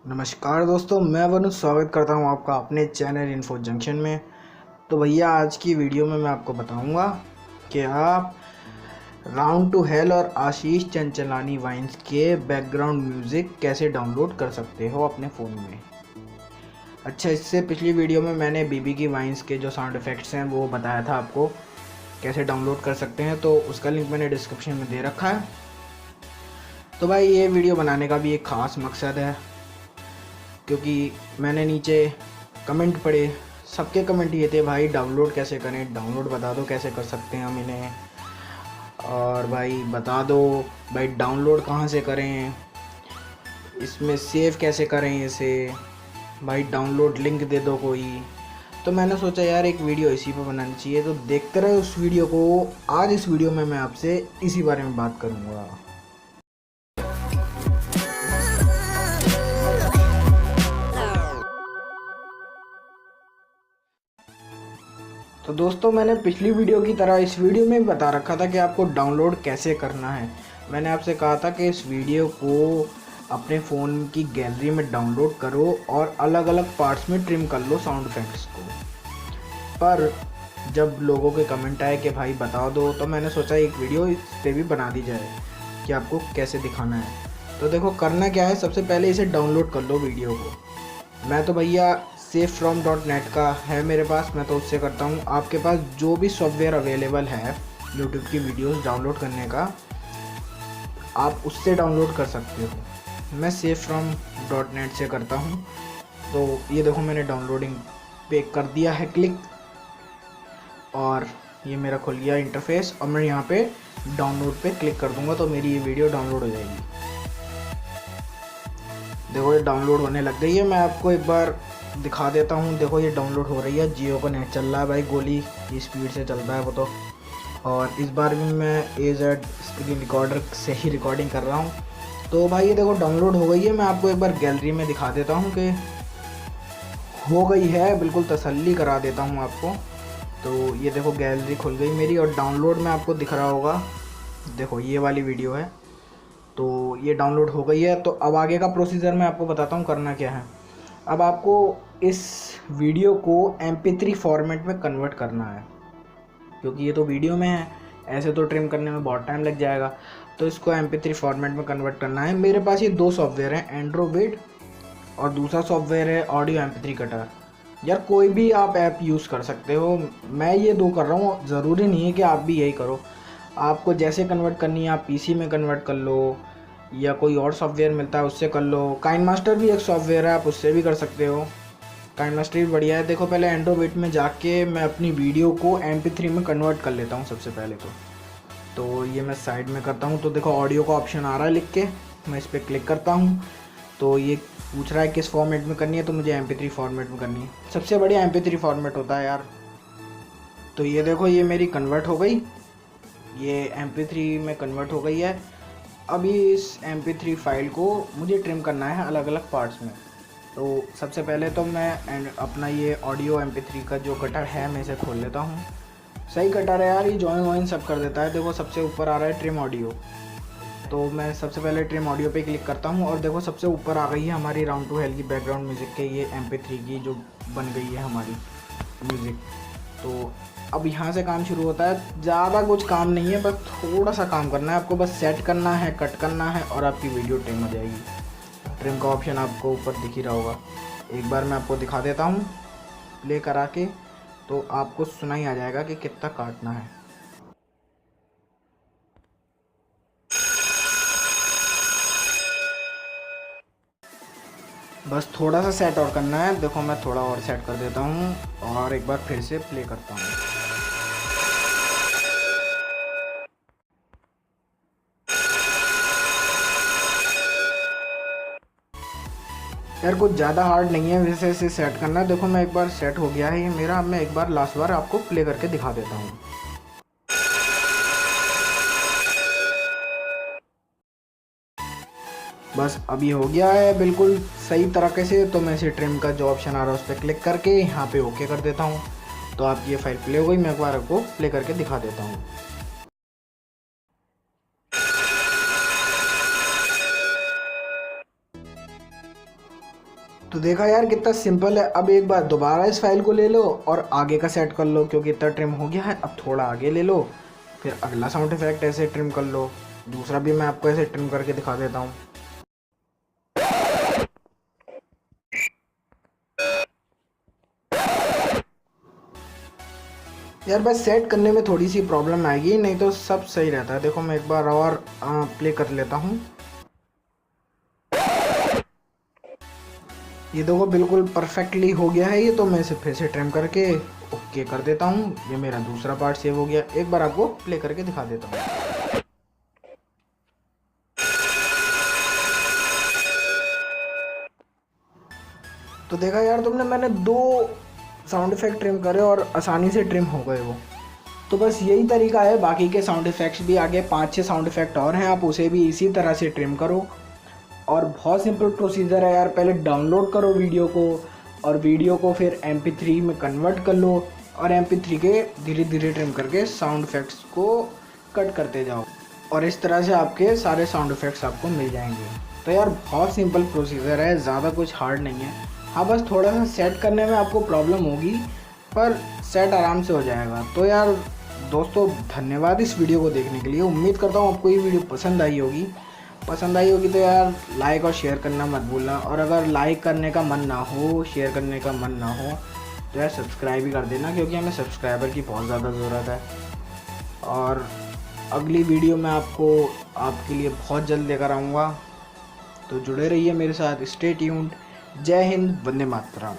नमस्कार दोस्तों, मैं वरुण स्वागत करता हूं आपका अपने चैनल इन्फो जंक्शन में। तो भैया आज की वीडियो में मैं आपको बताऊंगा कि आप राउंड टू हेल और आशीष चंचलानी वाइन्स के बैकग्राउंड म्यूज़िक कैसे डाउनलोड कर सकते हो अपने फ़ोन में। अच्छा, इससे पिछली वीडियो में मैंने बीबी की वाइन्स के जो साउंड इफ़ेक्ट्स हैं वो बताया था आपको कैसे डाउनलोड कर सकते हैं, तो उसका लिंक मैंने डिस्क्रिप्शन में दे रखा है। तो भाई ये वीडियो बनाने का भी एक ख़ास मकसद है, क्योंकि मैंने नीचे कमेंट पढ़े, सबके कमेंट ये थे भाई डाउनलोड कैसे करें, डाउनलोड बता दो कैसे कर सकते हैं हम इन्हें, और भाई बता दो भाई डाउनलोड कहाँ से करें, इसमें सेव कैसे करें इसे, भाई डाउनलोड लिंक दे दो कोई। तो मैंने सोचा यार एक वीडियो इसी पर बनानी चाहिए, तो देखते रहे उस वीडियो को। आज इस वीडियो में मैं आपसे इसी बारे में बात करूँगा। तो दोस्तों, मैंने पिछली वीडियो की तरह इस वीडियो में भी बता रखा था कि आपको डाउनलोड कैसे करना है। मैंने आपसे कहा था कि इस वीडियो को अपने फ़ोन की गैलरी में डाउनलोड करो और अलग अलग पार्ट्स में ट्रिम कर लो साउंड इफेक्ट्स को। पर जब लोगों के कमेंट आए कि भाई बता दो, तो मैंने सोचा एक वीडियो इस पर भी बना दी जाए कि आपको कैसे दिखाना है। तो देखो करना क्या है, सबसे पहले इसे डाउनलोड कर लो वीडियो को। मैं तो भैया safefrom.net का है मेरे पास, मैं तो उससे करता हूँ। आपके पास जो भी सॉफ्टवेयर अवेलेबल है यूट्यूब की वीडियोस डाउनलोड करने का, आप उससे डाउनलोड कर सकते हो। मैं safefrom.net से करता हूँ। तो ये देखो मैंने डाउनलोडिंग पे कर दिया है क्लिक, और ये मेरा खुल गया इंटरफेस। और मैं यहाँ पे डाउनलोड पे क्लिक कर दूँगा तो मेरी ये वीडियो डाउनलोड हो जाएगी। देखो ये डाउनलोड होने लग गई है। मैं आपको एक बार दिखा देता हूँ। देखो ये डाउनलोड हो रही है, जियो का नेट चल रहा है भाई, गोली की स्पीड से चल रहा है वो तो। और इस बार भी मैं AZ स्क्रीन रिकॉर्डर से ही रिकॉर्डिंग कर रहा हूँ। तो भाई ये देखो डाउनलोड हो गई है। मैं आपको एक बार गैलरी में दिखा देता हूँ कि हो गई है, बिल्कुल तसल्ली करा देता हूँ आपको। तो ये देखो गैलरी खुल गई मेरी, और डाउनलोड में आपको दिख रहा होगा, देखो ये वाली वीडियो है। तो ये डाउनलोड हो गई है। तो अब आगे का प्रोसीजर मैं आपको बताता हूँ करना क्या है। अब आपको इस वीडियो को MP3 फॉर्मेट में कन्वर्ट करना है, क्योंकि ये तो वीडियो में है, ऐसे तो ट्रिम करने में बहुत टाइम लग जाएगा। तो इसको MP3 फॉर्मेट में कन्वर्ट करना है। मेरे पास ये दो सॉफ्टवेयर हैं, एंड्रोविड और दूसरा सॉफ्टवेयर है ऑडियो MP3 कटर। यार कोई भी आप ऐप यूज़ कर सकते हो, मैं ये दो कर रहा हूँ, ज़रूरी नहीं है कि आप भी यही करो। आपको जैसे कन्वर्ट करनी है आप PC में कन्वर्ट कर लो, या कोई और सॉफ्टवेयर मिलता है उससे कर लो। काइनमास्टर भी एक सॉफ्टवेयर है, आप उससे भी कर सकते हो। काइनमास्टर भी बढ़िया है। देखो पहले एंड्रोविड में जाके मैं अपनी वीडियो को MP3 में कन्वर्ट कर लेता हूँ सबसे पहले तो ये मैं साइड में करता हूँ। तो देखो ऑडियो का ऑप्शन आ रहा है लिख के, मैं इस पर क्लिक करता हूँ। तो ये पूछ रहा है किस फॉर्मेट में करनी है, तो मुझे MP3 फॉर्मेट में करनी है। सबसे बढ़िया MP3 फॉर्मेट होता है यार। तो ये देखो ये मेरी कन्वर्ट हो गई, ये MP3 में कन्वर्ट हो गई है। अभी इस MP3 फाइल को मुझे ट्रिम करना है अलग अलग पार्ट्स में। तो सबसे पहले तो मैं अपना ये ऑडियो MP3 का जो कटर है मैं इसे खोल लेता हूँ। सही कटर है यार, ये जॉइन वॉइन सब कर देता है। देखो सबसे ऊपर आ रहा है ट्रिम ऑडियो, तो मैं सबसे पहले ट्रिम ऑडियो पे क्लिक करता हूँ। और देखो सबसे ऊपर आ गई है हमारी राउंड टू हेल की बैकग्राउंड म्यूज़िक के ये MP3 की जो बन गई है हमारी म्यूज़िक। तो अब यहाँ से काम शुरू होता है। ज़्यादा कुछ काम नहीं है, बस थोड़ा सा काम करना है आपको, बस सेट करना है, कट करना है, और आपकी वीडियो ट्रिम हो जाएगी। ट्रिम का ऑप्शन आपको ऊपर दिख ही रहा होगा। एक बार मैं आपको दिखा देता हूँ प्ले करा के, तो आपको सुना ही आ जाएगा कि कितना काटना है। बस थोड़ा सा सेट और करना है। देखो मैं थोड़ा और सेट कर देता हूँ और एक बार फिर से प्ले करता हूँ। यार कुछ ज़्यादा हार्ड नहीं है वैसे इसे सेट करना। देखो मैं एक बार सेट हो गया है ये मेरा। अब मैं एक बार लास्ट बार आपको प्ले करके दिखा देता हूँ। बस अभी हो गया है बिल्कुल सही तरीके से। तो मैं इसे ट्रिम का जो ऑप्शन आ रहा है उस पर क्लिक करके यहाँ पे ओके कर देता हूँ। तो आपकी ये फाइल प्ले हो गई। मैं एक बार आपको प्ले करके दिखा देता हूँ। तो देखा यार कितना सिंपल है। अब एक बार दोबारा इस फाइल को ले लो और आगे का सेट कर लो, क्योंकि इतना ट्रिम हो गया है। अब थोड़ा आगे ले लो, फिर अगला साउंड इफेक्ट ऐसे ट्रिम कर लो। दूसरा भी मैं आपको ऐसे ट्रिम करके दिखा देता हूँ। यार बस सेट करने में थोड़ी सी प्रॉब्लम आएगी, नहीं तो सब सही रहता है। देखो मैं एक बार और प्ले कर लेता हूँ। ये देखो बिल्कुल परफेक्टली हो गया है ये। तो मैं इसे फिर से ट्रिम करके ओके कर देता हूँ। ये मेरा दूसरा पार्ट सेव हो गया। एक बार आपको प्ले करके दिखा देता हूँ। तो देखा यार तुमने, मैंने 2 साउंड इफेक्ट ट्रिम करे और आसानी से ट्रिम हो गए वो। तो बस यही तरीका है। बाकी के साउंड इफेक्ट्स भी आगे 5-6 साउंड इफेक्ट और हैं, आप उसे भी इसी तरह से ट्रिम करो। और बहुत सिंपल प्रोसीजर है यार। पहले डाउनलोड करो वीडियो को, और वीडियो को फिर MP3 में कन्वर्ट कर लो, और MP3 के धीरे धीरे ट्रिम करके साउंड इफेक्ट्स को कट करते जाओ, और इस तरह से आपके सारे साउंड इफेक्ट्स आपको मिल जाएंगे। तो यार बहुत सिंपल प्रोसीजर है, ज़्यादा कुछ हार्ड नहीं है। हाँ बस थोड़ा सा सेट करने में आपको प्रॉब्लम होगी, पर सेट आराम से हो जाएगा। तो यार दोस्तों धन्यवाद इस वीडियो को देखने के लिए। उम्मीद करता हूँ आपको ये वीडियो पसंद आई होगी। तो यार लाइक और शेयर करना मत भूलना। और अगर लाइक करने का मन ना हो, शेयर करने का मन ना हो, तो यार सब्सक्राइब ही कर देना, क्योंकि हमें सब्सक्राइबर की बहुत ज़्यादा ज़रूरत है। और अगली वीडियो मैं आपके लिए बहुत जल्द लेकर आऊँगा। तो जुड़े रहिए मेरे साथ। Stay tuned. जय हिंद, वंदे मातरम।